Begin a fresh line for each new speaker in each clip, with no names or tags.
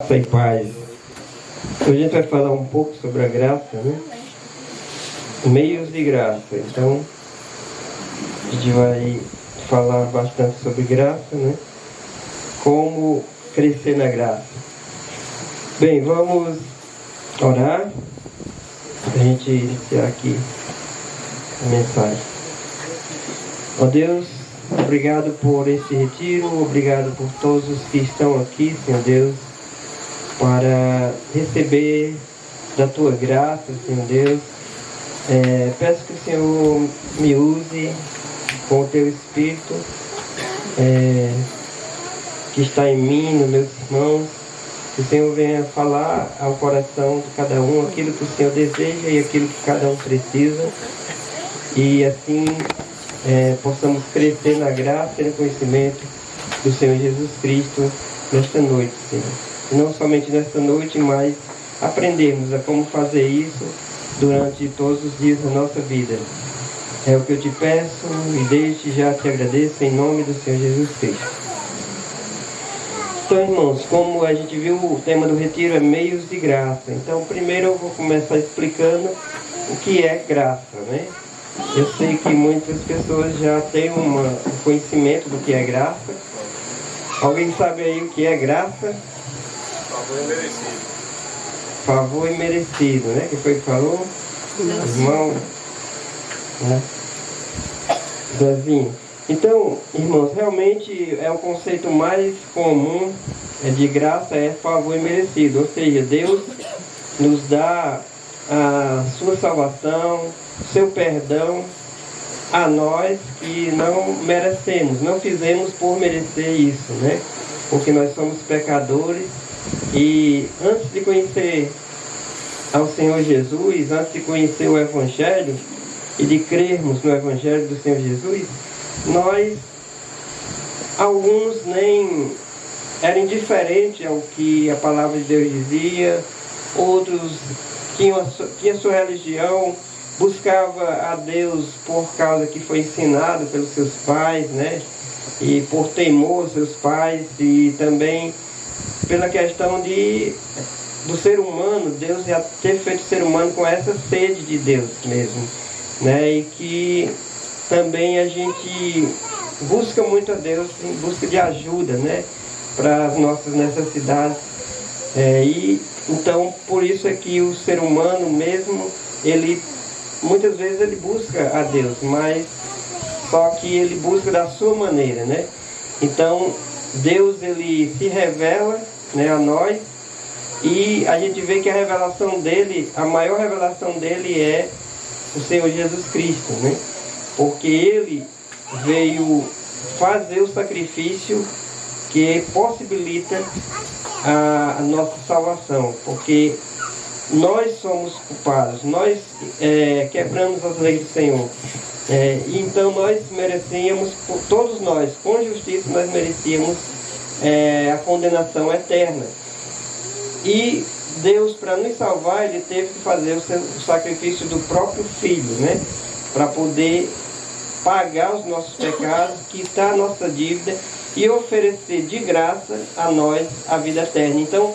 Graça e paz. Hoje a gente vai falar um pouco sobre a graça, né? Meios de graça. Então, a gente vai falar bastante sobre graça, né? Como crescer na graça. Bem, vamos orar para a gente iniciar aqui a mensagem. Ó Deus, obrigado por esse retiro, obrigado por todos os que estão aqui, Senhor Deus, para receber da Tua graça, Senhor Deus. Peço que o Senhor me use com o Teu Espírito, que está em mim, nos meus irmãos. Que o Senhor venha falar ao coração de cada um aquilo que o Senhor deseja e aquilo que cada um precisa. E assim possamos crescer na graça e no conhecimento do Senhor Jesus Cristo nesta noite, Senhor. E não somente nesta noite, mas aprendermos a como fazer isso durante todos os dias da nossa vida. É o que eu te peço e desde já te agradeço em nome do Senhor Jesus Cristo. Então, irmãos, como a gente viu, o tema do retiro é meios de graça. Então, primeiro eu vou começar explicando o que é graça, né? Eu sei que muitas pessoas já têm um conhecimento do que é graça. Alguém sabe aí o que é graça?
Favor imerecido.
Favor imerecido, né? Que foi que falou? Irmão, né? Zezinho. Então, irmãos, realmente é o conceito mais comum de graça, é favor imerecido. Ou seja, Deus nos dá a sua salvação, seu perdão a nós que não merecemos, não fizemos por merecer isso, né? Porque nós somos pecadores e antes de conhecer ao Senhor Jesus, antes de conhecer o Evangelho e de crermos no Evangelho do Senhor Jesus, alguns nem eram indiferentes ao que a palavra de Deus dizia, outros tinham a sua religião, buscava a Deus por causa que foi ensinado pelos seus pais, né? E por temor aos seus pais e também pela questão do ser humano, Deus já ter feito o ser humano com essa sede de Deus mesmo, né? E que também a gente busca muito a Deus em busca de ajuda, né? Para as nossas necessidades. Então, por isso é que o ser humano mesmo, muitas vezes ele busca a Deus, mas só que ele busca da sua maneira, né? Então, Deus ele se revela, né, a nós, e a gente vê que a revelação dele, a maior revelação dele é o Senhor Jesus Cristo, né? Porque ele veio fazer o sacrifício que possibilita a nossa salvação, porque nós somos culpados, nós quebramos as leis do Senhor. Então nós merecíamos, todos nós, com justiça, nós merecíamos a condenação eterna. E Deus, para nos salvar, Ele teve que fazer o sacrifício do próprio Filho, né? Para poder pagar os nossos pecados, quitar a nossa dívida e oferecer de graça a nós a vida eterna. Então,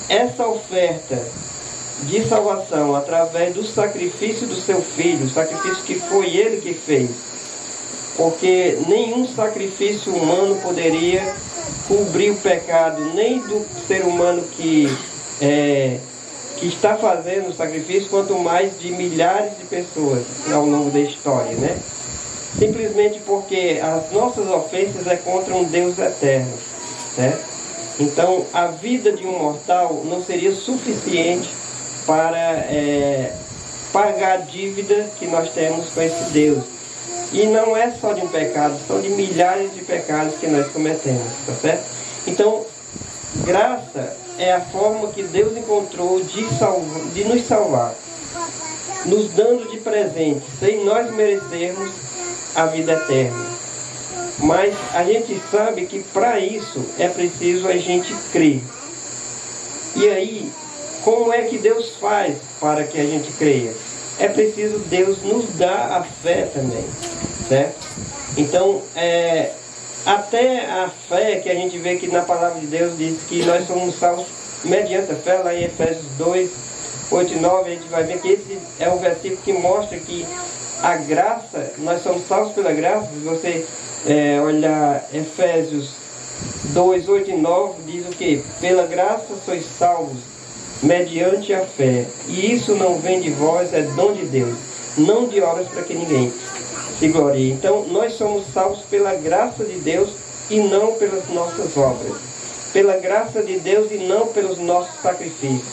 essa oferta de salvação através do sacrifício do seu Filho, o sacrifício que foi Ele que fez, porque nenhum sacrifício humano poderia cobrir o pecado, nem do ser humano que está fazendo o sacrifício, quanto mais de milhares de pessoas ao longo da história, né? Simplesmente porque as nossas ofensas é contra um Deus eterno, né? Então, a vida de um mortal não seria suficiente para pagar a dívida que nós temos com esse Deus. E não é só de um pecado, são de milhares de pecados que nós cometemos, tá certo? Então, graça é a forma que Deus encontrou de nos salvar, nos dando de presente, sem nós merecermos a vida eterna. Mas a gente sabe que para isso é preciso a gente crer. E aí, como é que Deus faz para que a gente creia? É preciso Deus nos dar a fé também, certo? Então, até a fé, que a gente vê que na palavra de Deus diz que nós somos salvos mediante a fé, lá em Efésios 2, 8 e 9, a gente vai ver que esse é um versículo que mostra que a graça, nós somos salvos pela graça. Se você olhar Efésios 2, 8 e 9, diz o que? Pela graça sois salvos mediante a fé, e isso não vem de vós, é dom de Deus, não de obras para que ninguém se glorie. Então nós somos salvos pela graça de Deus e não pelas nossas obras, pela graça de Deus e não pelos nossos sacrifícios,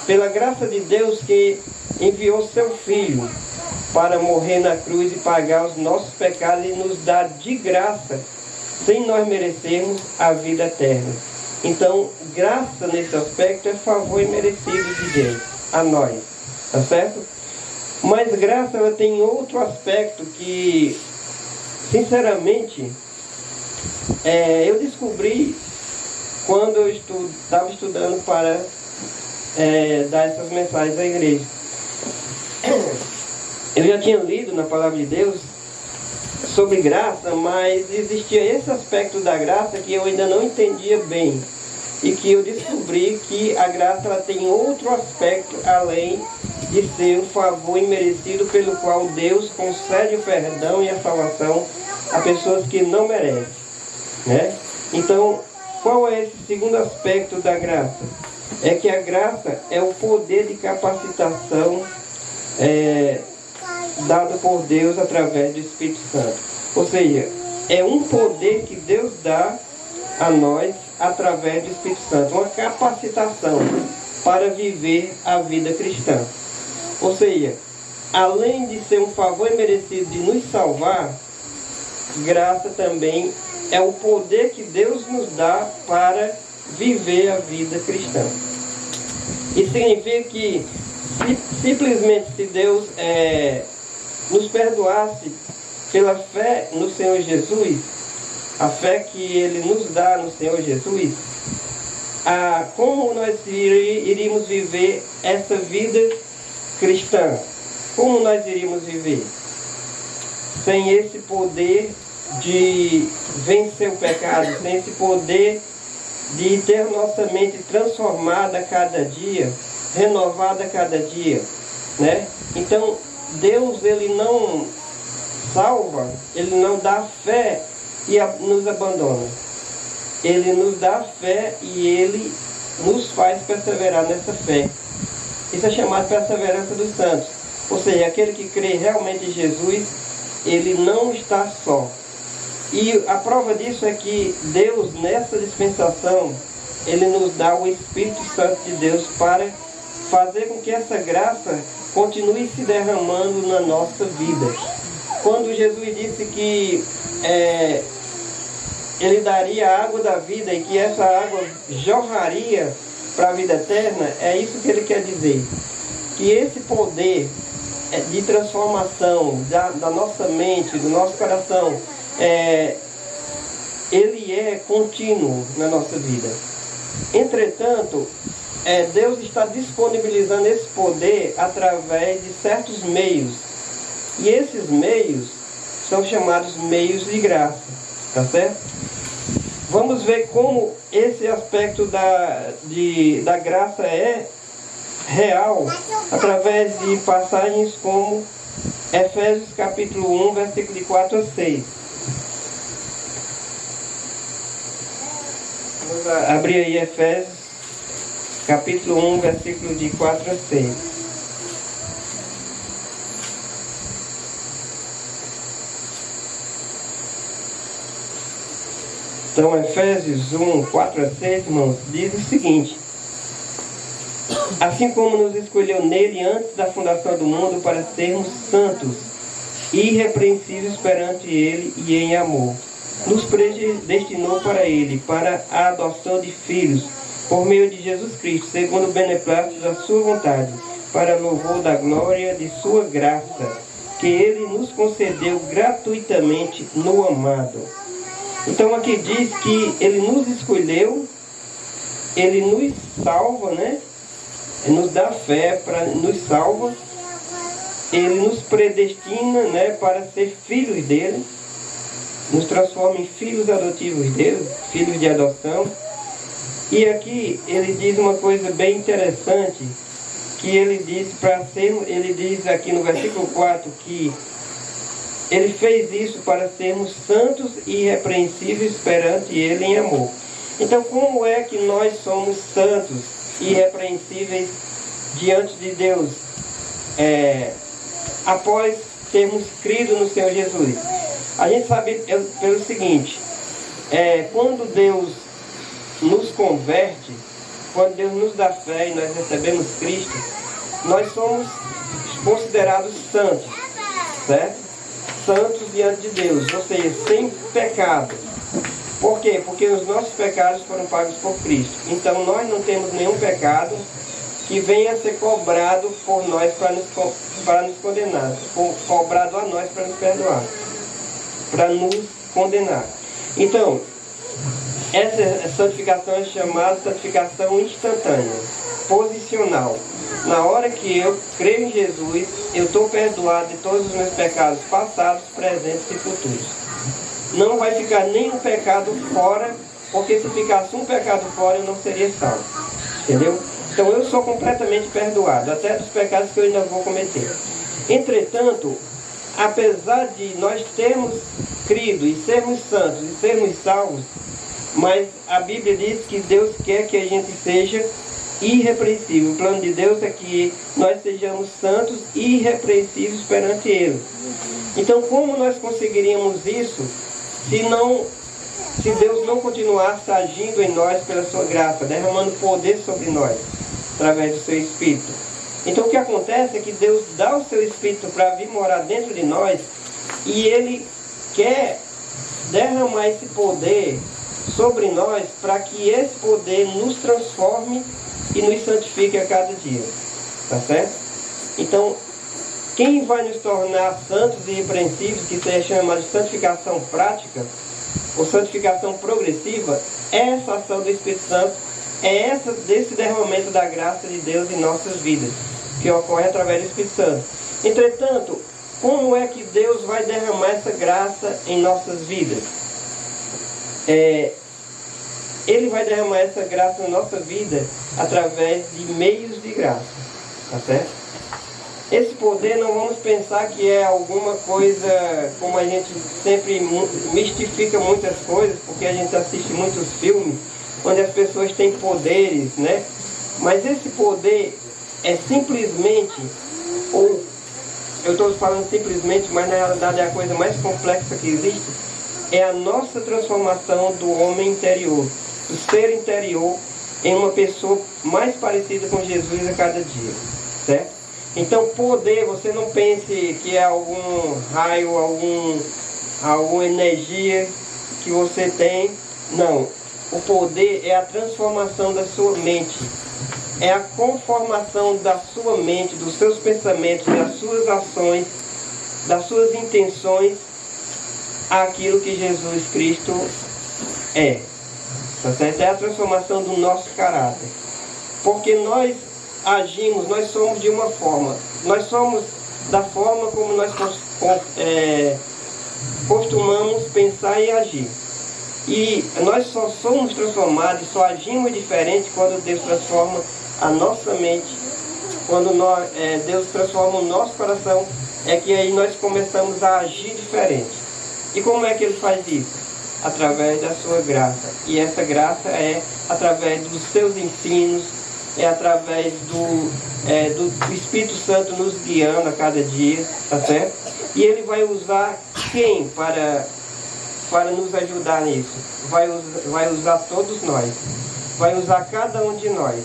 pela graça de Deus que enviou seu Filho para morrer na cruz e pagar os nossos pecados e nos dar de graça, sem nós merecermos, a vida eterna. Então, graça nesse aspecto é favor imerecido de Deus a nós, tá certo? Mas graça, ela tem outro aspecto que, sinceramente, eu descobri quando eu estava estudando para dar essas mensagens à igreja. Eu já tinha lido na palavra de Deus sobre graça, mas existia esse aspecto da graça que eu ainda não entendia bem, e que eu descobri que a graça ela tem outro aspecto além de ser um favor imerecido pelo qual Deus concede o perdão e a salvação a pessoas que não merecem, né? Então, qual é esse segundo aspecto da graça? É que a graça é o poder de capacitação dado por Deus através do Espírito Santo. Ou seja, é um poder que Deus dá a nós através do Espírito Santo, uma capacitação para viver a vida cristã. Ou seja, além de ser um favor imerecido de nos salvar, graça também é o poder que Deus nos dá para viver a vida cristã. Isso significa que simplesmente se Deus nos perdoasse pela fé no Senhor Jesus, a fé que Ele nos dá no Senhor Jesus, como nós iríamos viver essa vida cristã? Como nós iríamos viver? Sem esse poder de vencer o pecado, sem esse poder de ter nossa mente transformada a cada dia, renovada a cada dia, né? Então, Deus, Ele não salva, Ele não dá fé e nos abandona. Ele nos dá fé e Ele nos faz perseverar nessa fé. Isso é chamado perseverança dos santos. Ou seja, aquele que crê realmente em Jesus, ele não está só. E a prova disso é que Deus, nessa dispensação, Ele nos dá o Espírito Santo de Deus para fazer com que essa graça continue se derramando na nossa vida. Quando Jesus disse que Ele daria a água da vida e que essa água jorraria para a vida eterna, é isso que Ele quer dizer. Que esse poder de transformação da nossa mente, do nosso coração, ele é contínuo na nossa vida. Entretanto, Deus está disponibilizando esse poder através de certos meios. E esses meios são chamados meios de graça. Tá certo? Vamos ver como esse aspecto da graça é real através de passagens como Efésios capítulo 1, versículo de 4 a 6. Vamos abrir aí Efésios capítulo 1, versículo de 4 a 6. Então, Efésios 1, 4 a 6, irmãos, diz o seguinte: assim como nos escolheu nele antes da fundação do mundo para sermos santos e irrepreensíveis perante ele e em amor, nos predestinou para ele, para a adoção de filhos, por meio de Jesus Cristo, segundo o beneplácito da sua vontade, para louvor da glória de sua graça, que ele nos concedeu gratuitamente no amado. Então aqui diz que ele nos escolheu, ele nos salva, né? Ele nos dá fé, nos salva, ele nos predestina, né, para ser filhos dele, nos transforma em filhos adotivos dele, filhos de adoção. E aqui ele diz uma coisa bem interessante, que ele diz aqui no versículo 4 que ele fez isso para sermos santos e irrepreensíveis perante ele em amor. Então, como é que nós somos santos e irrepreensíveis diante de Deus após termos crido no Senhor Jesus? A gente sabe pelo seguinte, quando Deus nos converte, quando Deus nos dá fé e nós recebemos Cristo, nós somos considerados santos, certo? Santos diante de Deus, ou seja, sem pecado. Por quê? Porque os nossos pecados foram pagos por Cristo. Então nós não temos nenhum pecado que venha a ser cobrado por nós para nos condenar, cobrado a nós para nos perdoar, para nos condenar. Então, essa santificação é chamada santificação instantânea, posicional. Na hora que eu creio em Jesus, eu estou perdoado de todos os meus pecados passados, presentes e futuros. Não vai ficar nenhum pecado fora, porque se ficasse um pecado fora, eu não seria salvo. Entendeu? Então eu sou completamente perdoado, até dos pecados que eu ainda vou cometer. Entretanto, apesar de nós termos crido e sermos santos e sermos salvos, mas a Bíblia diz que Deus quer que a gente seja irrepreensível. O plano de Deus é que nós sejamos santos e irrepreensíveis perante Ele. Então, como nós conseguiríamos isso se Deus não continuasse agindo em nós pela sua graça, derramando poder sobre nós, através do seu Espírito? Então, o que acontece é que Deus dá o seu Espírito para vir morar dentro de nós, e Ele quer derramar esse poder sobre nós para que esse poder nos transforme e nos santifique a cada dia. Tá certo? Então, quem vai nos tornar santos e irrepreensíveis, que seja chamado de santificação prática, ou santificação progressiva, é essa ação do Espírito Santo, desse derramamento da graça de Deus em nossas vidas, que ocorre através do Espírito Santo. Entretanto, como é que Deus vai derramar essa graça em nossas vidas? Ele vai derramar essa graça na nossa vida através de meios de graça, tá certo? Esse poder, não vamos pensar que é alguma coisa, como a gente sempre mistifica muitas coisas, porque a gente assiste muitos filmes onde as pessoas têm poderes, né? Mas esse poder é simplesmente, ou eu estou falando simplesmente, mas na realidade é a coisa mais complexa que existe, é a nossa transformação do homem interior, do ser interior, em uma pessoa mais parecida com Jesus a cada dia, certo? Então, poder, você não pense que é algum raio, alguma energia que você tem. Não. O poder é a transformação da sua mente. É a conformação da sua mente, dos seus pensamentos, das suas ações, das suas intenções, àquilo que Jesus Cristo é. Tá certo? É a transformação do nosso caráter. Porque nós agimos, nós somos de uma forma, nós somos da forma como nós costumamos pensar e agir. E nós só somos transformados, só agimos diferente quando Deus transforma a nossa mente, quando Deus transforma o nosso coração, é que aí nós começamos a agir diferente. E como é que Ele faz isso? Através da sua graça. E essa graça é através dos seus ensinos, é através do Espírito Santo nos guiando a cada dia, tá certo? E Ele vai usar quem para nos ajudar nisso? Vai usar todos nós, vai usar cada um de nós,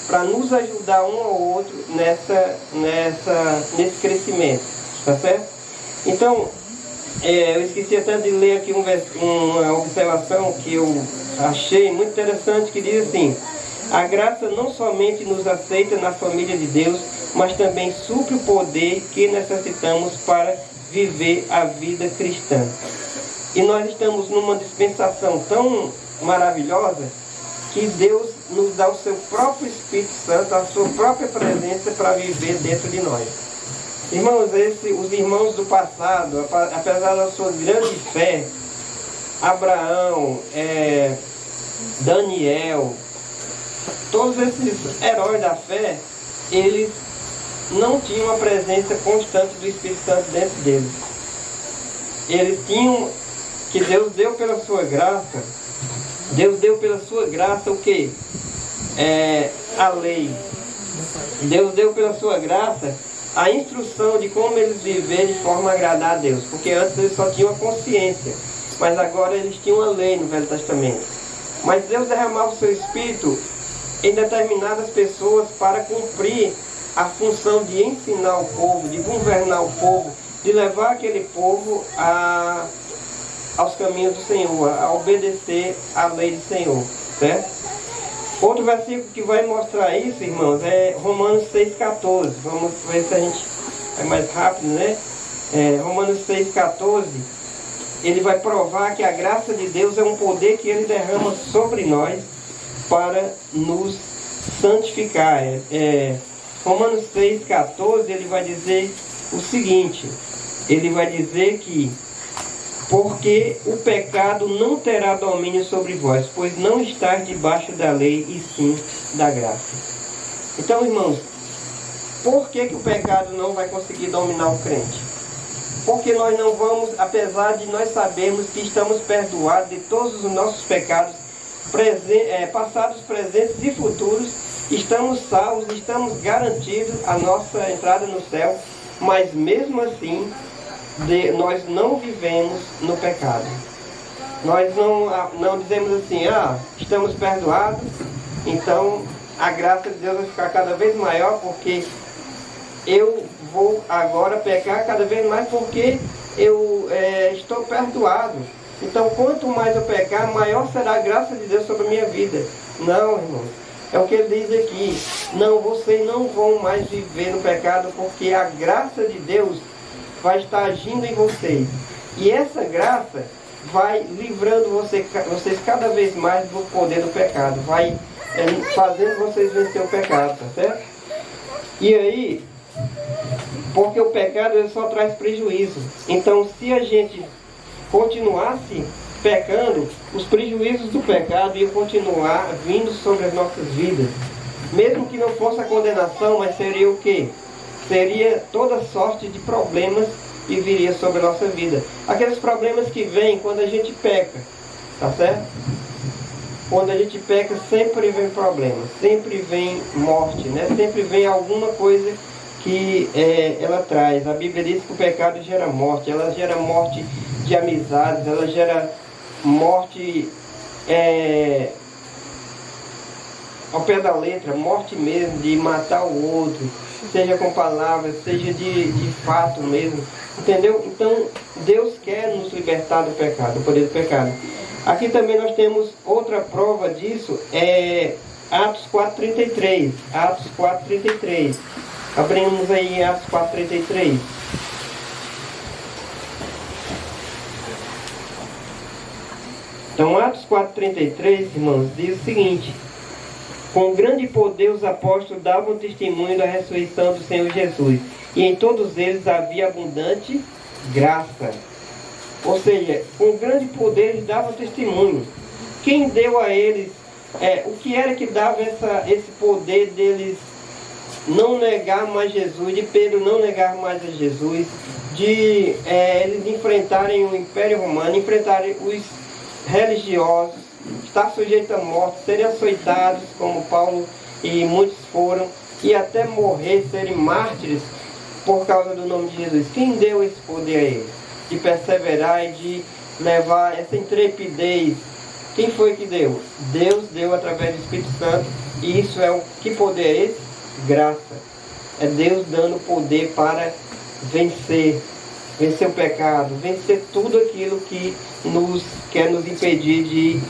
para nos ajudar um ao outro nesse crescimento, tá certo? Então, eu esqueci até de ler aqui uma observação que eu achei muito interessante, que diz assim: a graça não somente nos aceita na família de Deus, mas também supre o poder que necessitamos para viver a vida cristã. E nós estamos numa dispensação tão maravilhosa que Deus nos dá o seu próprio Espírito Santo, a sua própria presença para viver dentro de nós. Irmãos, os irmãos do passado, apesar da sua grande fé, Abraão, Daniel, todos esses heróis da fé, eles não tinham a presença constante do Espírito Santo dentro deles. Eles tinham, que Deus deu pela sua graça, Deus deu pela sua graça o quê? A lei. Deus deu pela sua graça a instrução de como eles viverem de forma a agradar a Deus. Porque antes eles só tinham a consciência, mas agora eles tinham a lei no Velho Testamento. Mas Deus derramava o seu Espírito em determinadas pessoas para cumprir a função de ensinar o povo, de governar o povo, de levar aquele povo aos caminhos do Senhor, a obedecer à lei do Senhor, certo? Outro versículo que vai mostrar isso, irmãos, é Romanos 6,14. Vamos ver se a gente é mais rápido, né? Romanos 6,14, ele vai provar que a graça de Deus é um poder que ele derrama sobre nós para nos santificar. Romanos 6,14, ele vai dizer o seguinte, ele vai dizer que porque o pecado não terá domínio sobre vós, pois não estáis debaixo da lei, e sim da graça. Então, irmãos, por que o pecado não vai conseguir dominar o crente? Porque nós não vamos, apesar de nós sabermos que estamos perdoados de todos os nossos pecados, passados, presentes e futuros, estamos salvos, estamos garantidos a nossa entrada no céu, mas mesmo assim, nós não vivemos no pecado. Nós não dizemos assim, estamos perdoados, então a graça de Deus vai ficar cada vez maior, porque eu vou agora pecar cada vez mais, porque eu estou perdoado. Então quanto mais eu pecar, maior será a graça de Deus sobre a minha vida. Não, irmãos, é o que ele diz aqui. Não, vocês não vão mais viver no pecado, porque a graça de Deus vai estar agindo em vocês. E essa graça vai livrando vocês cada vez mais do poder do pecado. Vai fazendo vocês vencer o pecado, tá certo? E aí, porque o pecado ele só traz prejuízo. Então, se a gente continuasse pecando, os prejuízos do pecado iam continuar vindo sobre as nossas vidas. Mesmo que não fosse a condenação, mas seria o quê? Seria toda sorte de problemas que viria sobre a nossa vida. Aqueles problemas que vêm quando a gente peca, tá certo? Quando a gente peca, sempre vem problemas, sempre vem morte, né? Sempre vem alguma coisa que ela traz. A Bíblia diz que o pecado gera morte, ela gera morte de amizades, ela gera morte ao pé da letra, morte mesmo, de matar o outro, seja com palavras, seja de fato mesmo, entendeu? Então, Deus quer nos libertar do pecado, do poder do pecado. Aqui também nós temos outra prova disso, Atos 4,33. Atos 4,33. Abrimos aí Atos 4,33. Então, Atos 4,33, irmãos, diz o seguinte: com grande poder os apóstolos davam testemunho da ressurreição do Senhor Jesus, e em todos eles havia abundante graça. Ou seja, com grande poder eles davam testemunho. Quem deu a eles, o que era que dava esse poder deles não negar mais Jesus, de Pedro não negar mais a Jesus, de eles enfrentarem o Império Romano, enfrentarem os religiosos, estar sujeitos à morte, serem açoitados, como Paulo e muitos foram, e até morrer, serem mártires por causa do nome de Jesus? Quem deu esse poder a eles? De perseverar e de levar essa intrepidez. Quem foi que deu? Deus deu através do Espírito Santo. E isso que poder é esse? Graça. É Deus dando poder para vencer o pecado, vencer tudo aquilo que quer nos impedir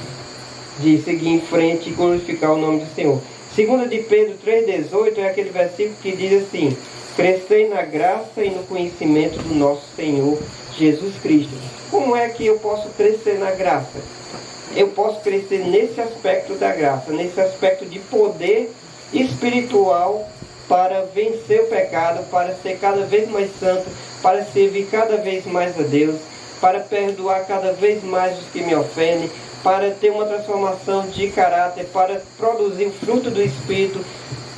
de seguir em frente e glorificar o nome do Senhor. 2 de Pedro 3,18 é aquele versículo que diz assim: crescei na graça e no conhecimento do nosso Senhor Jesus Cristo. Como é que eu posso crescer na graça? Eu posso crescer nesse aspecto da graça, nesse aspecto de poder espiritual para vencer o pecado, para ser cada vez mais santo, para servir cada vez mais a Deus, para perdoar cada vez mais os que me ofendem, para ter uma transformação de caráter, para produzir o fruto do Espírito,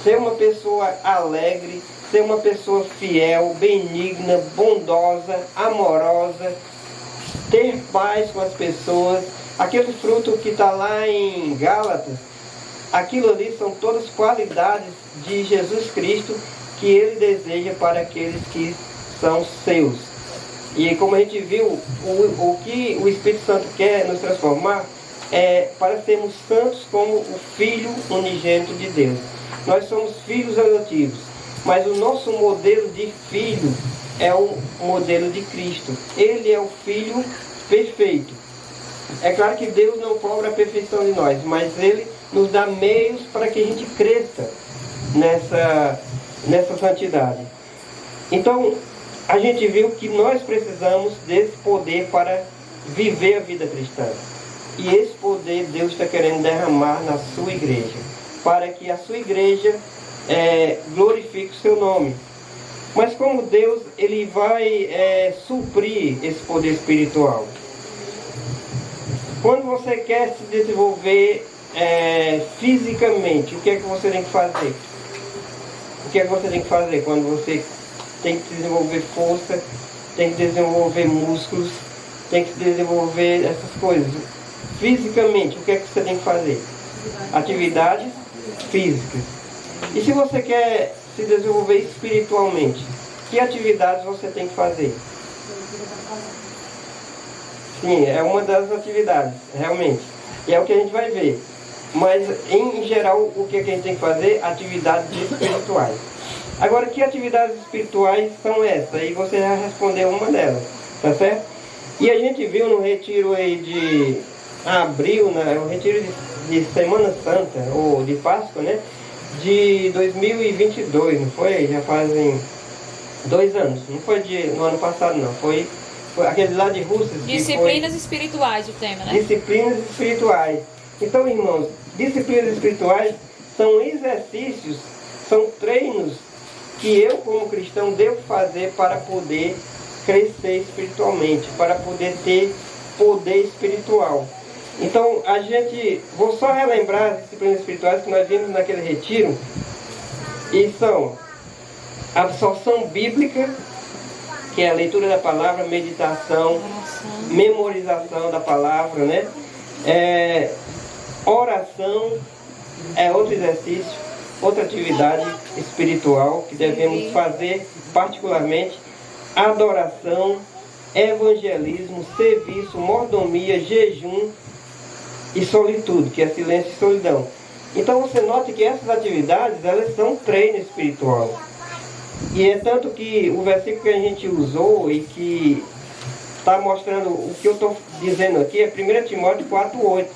ser uma pessoa alegre, ser uma pessoa fiel, benigna, bondosa, amorosa, ter paz com as pessoas. Aquele fruto que está lá em Gálatas, aquilo ali são todas qualidades de Jesus Cristo que Ele deseja para aqueles que são seus. E como a gente viu, o que o Espírito Santo quer nos transformar é para sermos santos como o Filho unigênito de Deus. Nós somos filhos adotivos, mas o nosso modelo de filho é o modelo de Cristo. Ele é o Filho perfeito. É claro que Deus não cobra a perfeição de nós, mas Ele nos dá meios para que a gente cresça nessa santidade. Então, a gente viu que nós precisamos desse poder para viver a vida cristã. E esse poder Deus está querendo derramar na sua igreja, para que a sua igreja glorifique o seu nome. Mas como Deus Ele vai suprir esse poder espiritual? Quando você quer se desenvolver fisicamente, o que é que você tem que fazer? O que é que você tem que fazer quando você tem que desenvolver força, tem que desenvolver músculos, tem que desenvolver essas coisas? Fisicamente, o que é que você tem que fazer? Atividades físicas. E se você quer se desenvolver espiritualmente, que atividades você tem que fazer? Sim, é uma das atividades, realmente. E é o que a gente vai ver. Mas, em geral, o que a gente tem que fazer? Atividades espirituais. Agora, que atividades espirituais são essas? Aí você já respondeu uma delas, tá certo? E a gente viu no retiro aí de abril, o retiro de Semana Santa, ou de Páscoa, né? De 2022, não foi? Já fazem 2 anos. Não foi no ano passado, não. Foi aquele lá de Russas.
Disciplinas espirituais, o tema, né?
Disciplinas espirituais. Então, irmãos, disciplinas espirituais são exercícios, são treinos que eu, como cristão, devo fazer para poder crescer espiritualmente, para poder ter poder espiritual. Então, vou só relembrar as disciplinas espirituais que nós vimos naquele retiro, e são a absorção bíblica, que é a leitura da palavra, meditação, memorização da palavra, né? Oração é outro exercício, outra atividade espiritual que devemos fazer particularmente. Adoração, evangelismo, serviço, mordomia, jejum e solitude, que é silêncio e solidão. Então você note que essas atividades, elas são treino espiritual. E é tanto que o versículo que a gente usou e que está mostrando o que eu estou dizendo aqui é 1 Timóteo 4,8.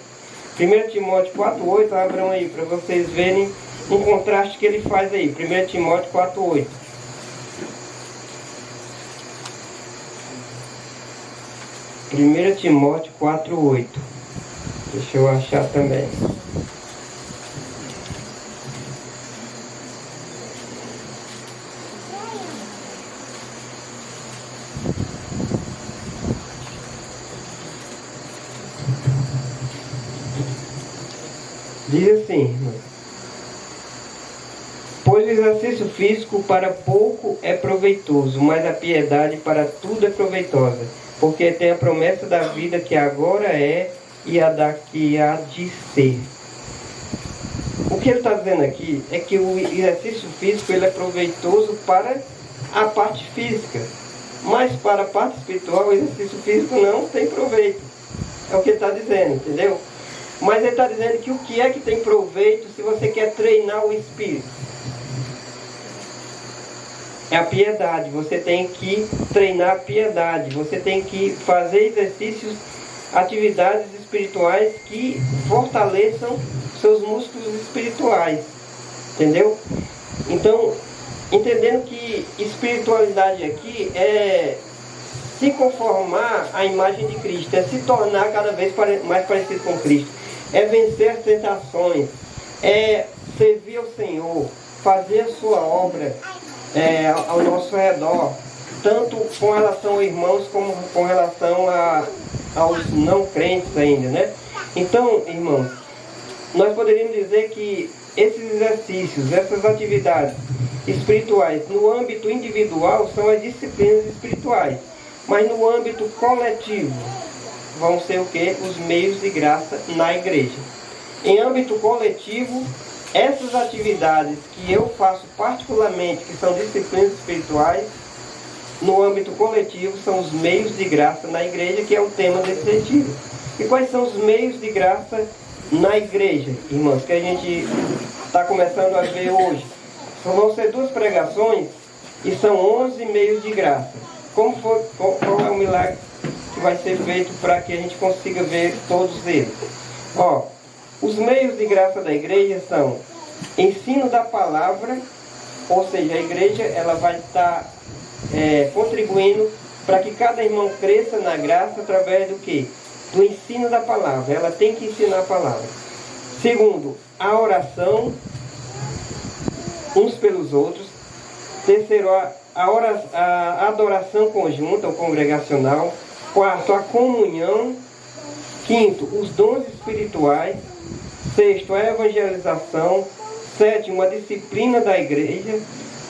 1 Timóteo 4,8, abram aí para vocês verem um contraste que ele faz aí. 1 Timóteo 4,8. Primeira Timóteo 4,8. Deixa eu achar também. Diz assim, irmão: pois o exercício físico para pouco é proveitoso, mas a piedade para tudo é proveitosa, porque tem a promessa da vida que agora é e a da que há de ser. O que ele está dizendo aqui é que o exercício físico ele é proveitoso para a parte física, mas para a parte espiritual o exercício físico não tem proveito. É o que ele está dizendo, entendeu? Mas ele está dizendo que o que é que tem proveito se você quer treinar o espírito? É a piedade. Você tem que treinar a piedade. Você tem que fazer exercícios, atividades espirituais que fortaleçam seus músculos espirituais. Entendeu? Então, entendendo que espiritualidade aqui é se conformar à imagem de Cristo, é se tornar cada vez mais parecido com Cristo, é vencer as tentações, é servir ao Senhor, fazer a sua obra ao nosso redor, tanto com relação aos irmãos como com relação aos não crentes ainda, né? Então, irmãos, nós poderíamos dizer que esses exercícios, essas atividades espirituais no âmbito individual são as disciplinas espirituais, mas no âmbito coletivo vão ser o quê? Os meios de graça na igreja. Em âmbito coletivo, essas atividades que eu faço particularmente, que são disciplinas espirituais, no âmbito coletivo são os meios de graça na igreja, que é o tema desse retiro. E quais são os meios de graça na igreja, irmãos, que a gente está começando a ver hoje? Vão ser 2 pregações e são 11 meios de graça. Qual é o milagre que vai ser feito para que a gente consiga ver todos eles? Ó, os meios de graça da igreja são ensino da palavra, ou seja, a igreja ela vai estar contribuindo para que cada irmão cresça na graça através do quê? Do ensino da palavra. Ela tem que ensinar a palavra. Segundo, a oração uns pelos outros. Terceiro, a adoração conjunta ou congregacional. Quarto, a comunhão. Quinto, os dons espirituais. Sexto, a evangelização. Sétimo, a disciplina da igreja.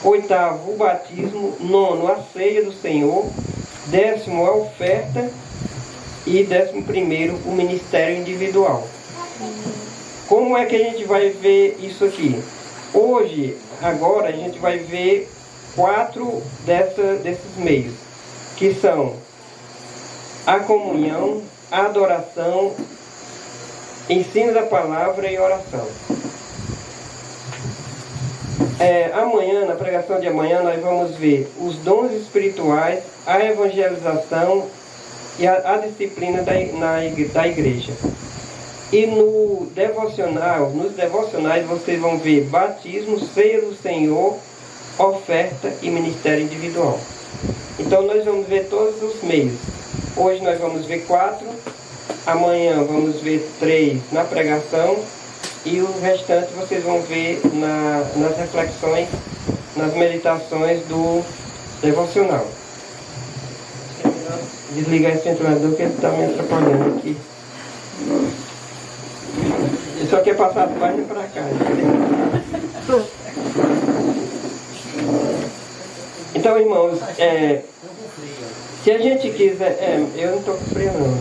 Oitavo, o batismo. Nono, a ceia do Senhor. Décimo, a oferta. E 11º, o ministério individual. Como é que a gente vai ver isso aqui? Hoje, agora, a gente vai ver 4 desses meios, que são a comunhão, a adoração, ensino da palavra e oração. Amanhã, na pregação de amanhã, nós vamos ver os dons espirituais, a evangelização e a disciplina da igreja. E nos devocionais vocês vão ver batismo, ceia do Senhor, oferta e ministério individual. Então nós vamos ver todos os meios. Hoje nós vamos ver 4, amanhã vamos ver 3 na pregação e o restante vocês vão ver nas reflexões, nas meditações do devocional. Desligar esse ventilador que ele está me atrapalhando aqui. Ele só quer passar a página para cá. Então, irmãos, se a gente quiser... eu não estou com frio, não.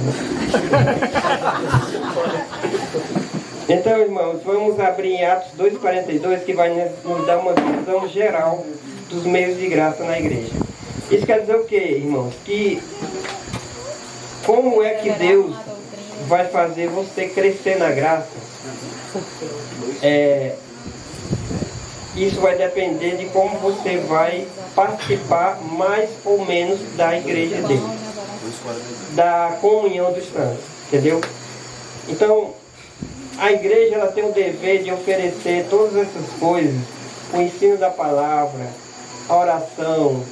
Então, irmãos, vamos abrir em Atos 2,42, que vai nos dar uma visão geral dos meios de graça na igreja. Isso quer dizer o quê, irmãos? Que como é que Deus vai fazer você crescer na graça? Isso vai depender de como você vai participar mais ou menos da igreja dele, da comunhão dos santos, entendeu? Então, a igreja ela tem o dever de oferecer todas essas coisas, o ensino da palavra, a oração,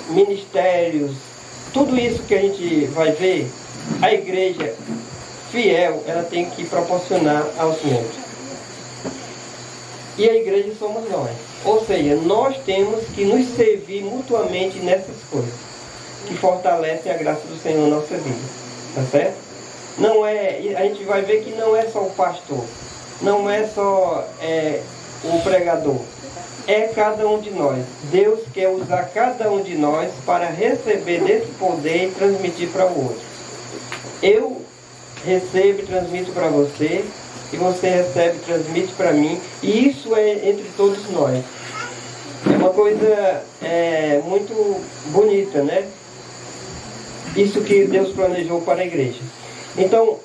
ministérios, tudo isso que a gente vai ver, a igreja fiel, ela tem que proporcionar aos membros. E a igreja somos nós. Ou seja, nós temos que nos servir mutuamente nessas coisas, que fortalecem a graça do Senhor na nossa vida. Tá certo? Não é, a gente vai ver que não é só o pastor, não é só o pregador. É cada um de nós. Deus quer usar cada um de nós para receber desse poder e transmitir para o outro. Eu recebo e transmito para você, e você recebe e transmite para mim, e isso é entre todos nós. É uma coisa muito bonita, né? Isso que Deus planejou para a igreja. Então,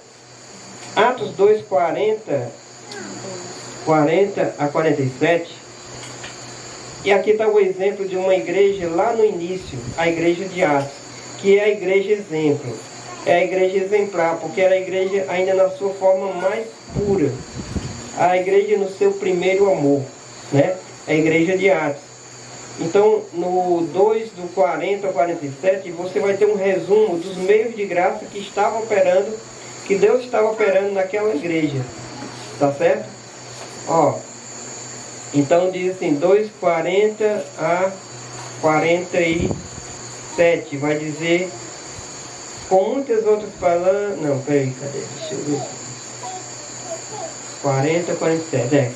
Atos 2, 40 a 47, e aqui está o exemplo de uma igreja lá no início, a igreja de Atos, que é a igreja exemplo. É a igreja exemplar, porque era a igreja ainda na sua forma mais pura. A igreja no seu primeiro amor, né? É a igreja de Atos. Então, no 2, do 40 ao 47, você vai ter um resumo dos meios de graça que estavam operando, que Deus estava operando naquela igreja. Tá certo? Ó, então diz assim, 2, 40 a 47 vai dizer, com muitas outras palavras. Não, peraí, cadê? Deixa eu ver. 40, 47,